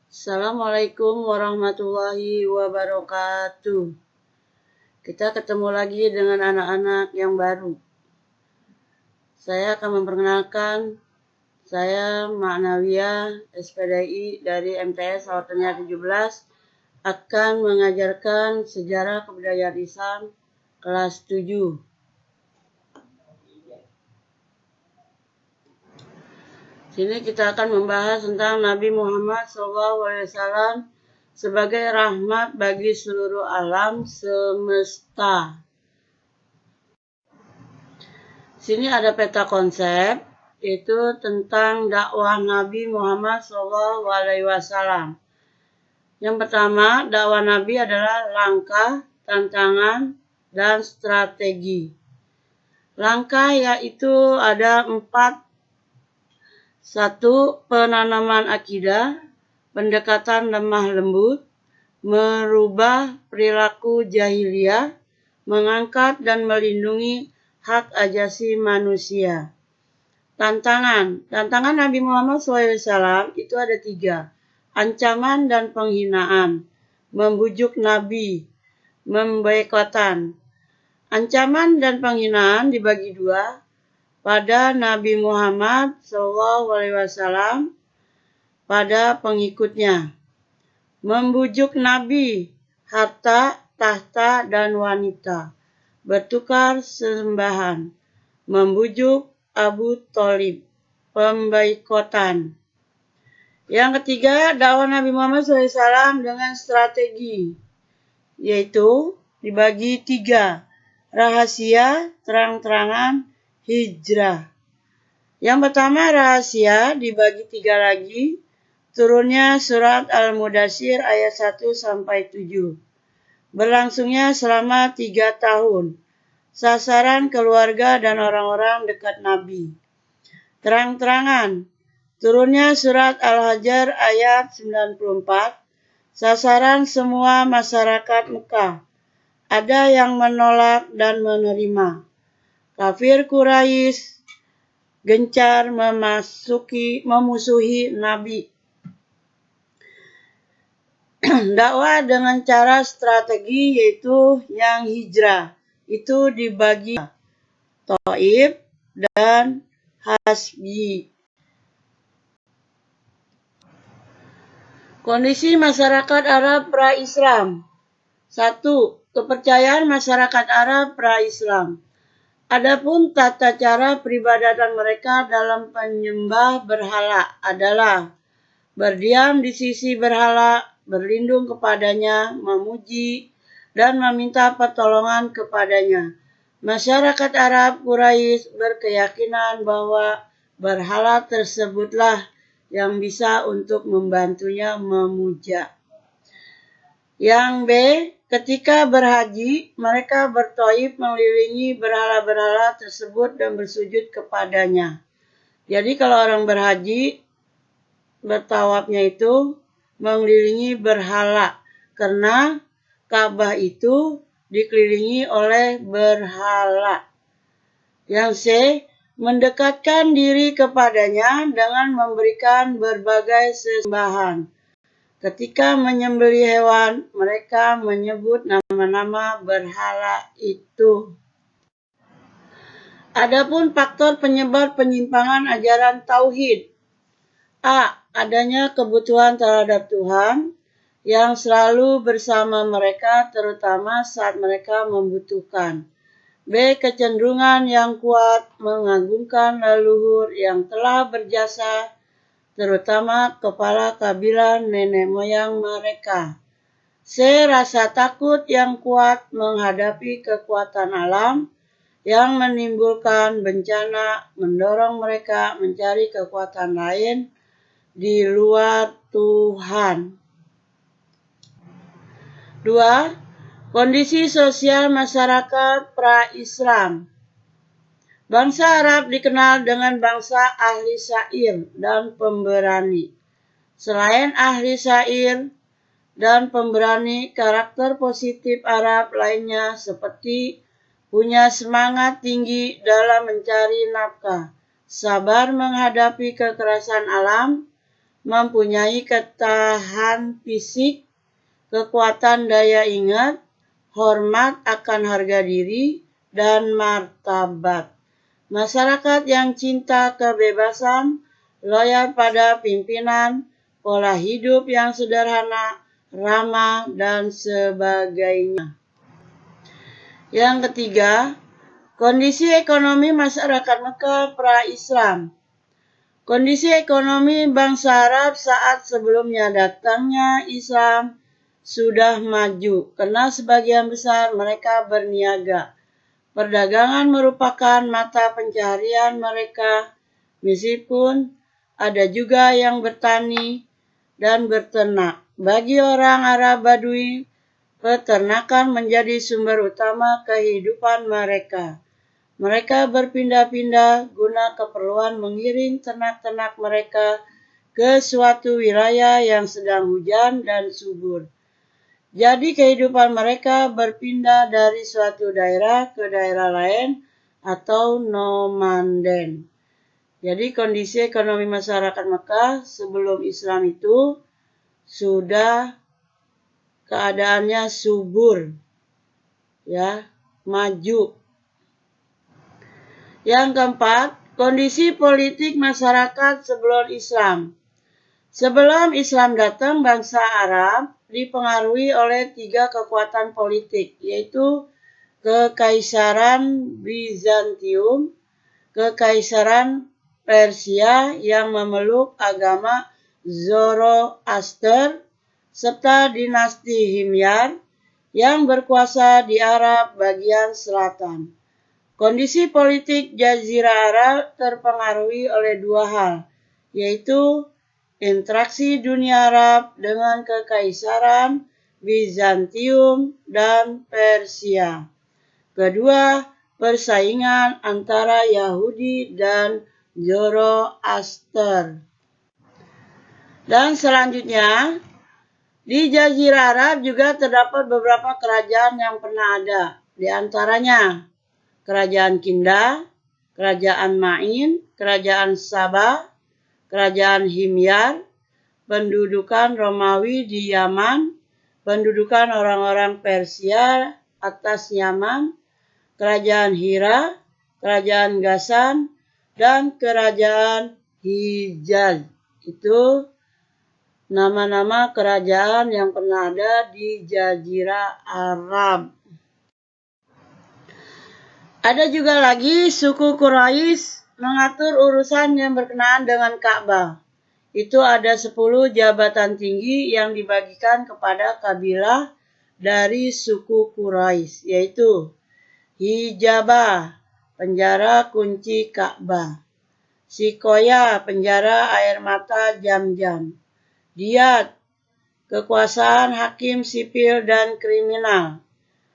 Assalamualaikum warahmatullahi wabarakatuh. Kita ketemu lagi dengan anak-anak yang baru. Saya akan memperkenalkan, saya Ma'nawiyah SPDI dari MTS Salvatania 17 akan mengajarkan sejarah kebudayaan Islam kelas 7. Sini kita akan membahas tentang Nabi Muhammad SAW sebagai rahmat bagi seluruh alam semesta. Sini ada peta konsep, itu tentang dakwah Nabi Muhammad SAW. Yang pertama, dakwah Nabi adalah langkah, tantangan, dan strategi. Langkah yaitu ada 4. 1. Penanaman akidah, pendekatan lemah lembut, merubah perilaku jahiliyah, mengangkat dan melindungi hak asasi manusia. Tantangan Nabi Muhammad SAW itu ada 3. Ancaman dan penghinaan, membujuk Nabi, memboikotan. Ancaman dan penghinaan dibagi 2. Pada Nabi Muhammad SAW pada pengikutnya. Membujuk Nabi, harta, tahta, dan wanita. Bertukar sembahan. Membujuk Abu Thalib. Pemboikotan. Yang ketiga, dakwah Nabi Muhammad SAW dengan strategi. Yaitu dibagi 3. Rahasia, terang-terangan, hijrah. Yang pertama rahasia dibagi 3 lagi. Turunnya surat Al-Mudaththir ayat 1-7. Berlangsungnya selama 3 tahun. Sasaran keluarga dan orang-orang dekat Nabi. Terang-terangan. Turunnya surat Al-Hajar ayat 94. Sasaran semua masyarakat Mekah. Ada yang menolak dan menerima. Kafir Quraisy gencar memusuhi Nabi. Dakwah dengan cara strategi yaitu yang hijrah. Itu dibagi Thaif dan Hasbi. Kondisi masyarakat Arab pra-Islam. 1. Kepercayaan masyarakat Arab pra-Islam. Adapun tata cara peribadatan mereka dalam penyembah berhala adalah berdiam di sisi berhala, berlindung kepadanya, memuji, dan meminta pertolongan kepadanya. Masyarakat Arab Quraisy berkeyakinan bahwa berhala tersebutlah yang bisa untuk membantunya memuja. Yang B. Ketika berhaji, mereka berthaif mengelilingi berhala-berhala tersebut dan bersujud kepadanya. Jadi kalau orang berhaji, bertawafnya itu mengelilingi berhala. Karena Ka'bah itu dikelilingi oleh berhala. Yang C. Mendekatkan diri kepadanya dengan memberikan berbagai sesembahan. Ketika menyembelih hewan, mereka menyebut nama-nama berhala itu. Adapun faktor penyebar penyimpangan ajaran tauhid. A. Adanya kebutuhan terhadap Tuhan yang selalu bersama mereka terutama saat mereka membutuhkan. B. Kecenderungan yang kuat mengagungkan leluhur yang telah berjasa terutama kepala kabilah nenek moyang mereka. C. Rasa takut yang kuat menghadapi kekuatan alam yang menimbulkan bencana mendorong mereka mencari kekuatan lain di luar Tuhan. 2. Kondisi sosial masyarakat pra-Islam. Bangsa Arab dikenal dengan bangsa ahli syair dan pemberani. Selain ahli syair dan pemberani, karakter positif Arab lainnya seperti punya semangat tinggi dalam mencari nafkah, sabar menghadapi kekerasan alam, mempunyai ketahan fisik, kekuatan daya ingat, hormat akan harga diri, dan martabat. Masyarakat yang cinta kebebasan, loyal pada pimpinan, pola hidup yang sederhana, ramah, dan sebagainya. Yang ketiga, kondisi ekonomi masyarakat Mekah pra-Islam. Kondisi ekonomi bangsa Arab saat sebelumnya datangnya Islam sudah maju, karena sebagian besar mereka berniaga. Perdagangan merupakan mata pencaharian mereka, meskipun ada juga yang bertani dan berternak. Bagi orang Arab Badui, peternakan menjadi sumber utama kehidupan mereka. Mereka berpindah-pindah guna keperluan mengiring ternak-ternak mereka ke suatu wilayah yang sedang hujan dan subur. Jadi kehidupan mereka berpindah dari suatu daerah ke daerah lain atau nomaden. Jadi kondisi ekonomi masyarakat Mekah sebelum Islam itu sudah keadaannya subur, ya, maju. Yang keempat, kondisi politik masyarakat sebelum Islam. Sebelum Islam datang, bangsa Arab dipengaruhi oleh 3 kekuatan politik, yaitu Kekaisaran Bizantium, Kekaisaran Persia yang memeluk agama Zoroaster, serta dinasti Himyar yang berkuasa di Arab bagian selatan. Kondisi politik Jazirah Arab terpengaruhi oleh 2 hal, yaitu interaksi dunia Arab dengan Kekaisaran Bizantium dan Persia. Kedua, persaingan antara Yahudi dan Zoroaster. Dan selanjutnya, di Jazirah Arab juga terdapat beberapa kerajaan yang pernah ada. Di antaranya, Kerajaan Kinda, Kerajaan Ma'in, Kerajaan Sabah, Kerajaan Himyar, pendudukan Romawi di Yaman, pendudukan orang-orang Persia atas Yaman, Kerajaan Hira, Kerajaan Ghassan, dan Kerajaan Hijaz. Itu nama-nama kerajaan yang pernah ada di Jazirah Arab. Ada juga lagi suku Quraisy mengatur urusan yang berkenaan dengan Ka'bah. Itu ada 10 jabatan tinggi yang dibagikan kepada kabilah dari suku Quraisy, yaitu Hijabah, penjara kunci Ka'bah; Sikoya, penjara air mata Jam-Jam; Diyat, kekuasaan hakim sipil dan kriminal;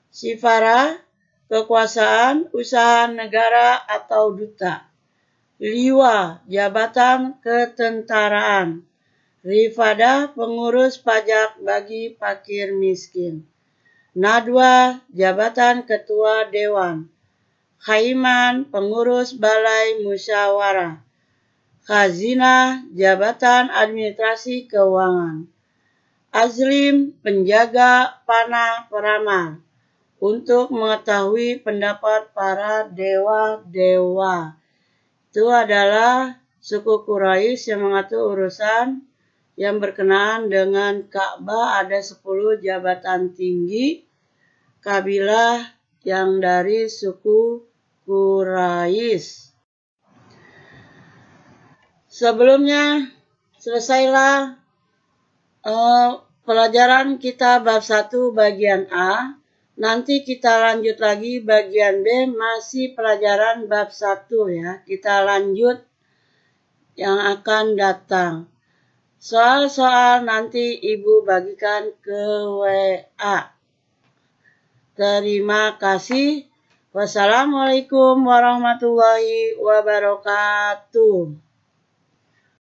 Sifara, kekuasaan usaha negara atau duta; Liwa, jabatan ketentaraan; Rifadah, pengurus pajak bagi fakir miskin; Nadwa, jabatan ketua dewan; Khaiman, pengurus balai musyawarah; Khazinah, jabatan administrasi keuangan; Azlim, penjaga panah peramal, untuk mengetahui pendapat para dewa-dewa. Itu adalah suku Quraisy yang mengatur urusan yang berkenaan dengan Ka'bah. Ada 10 jabatan tinggi kabilah yang dari suku Quraisy. Sebelumnya selesailah pelajaran kita bab 1 bagian A. Nanti kita lanjut lagi bagian B, masih pelajaran bab 1 ya. Kita lanjut yang akan datang. Soal-soal nanti Ibu bagikan ke WA. Terima kasih. Wassalamualaikum warahmatullahi wabarakatuh.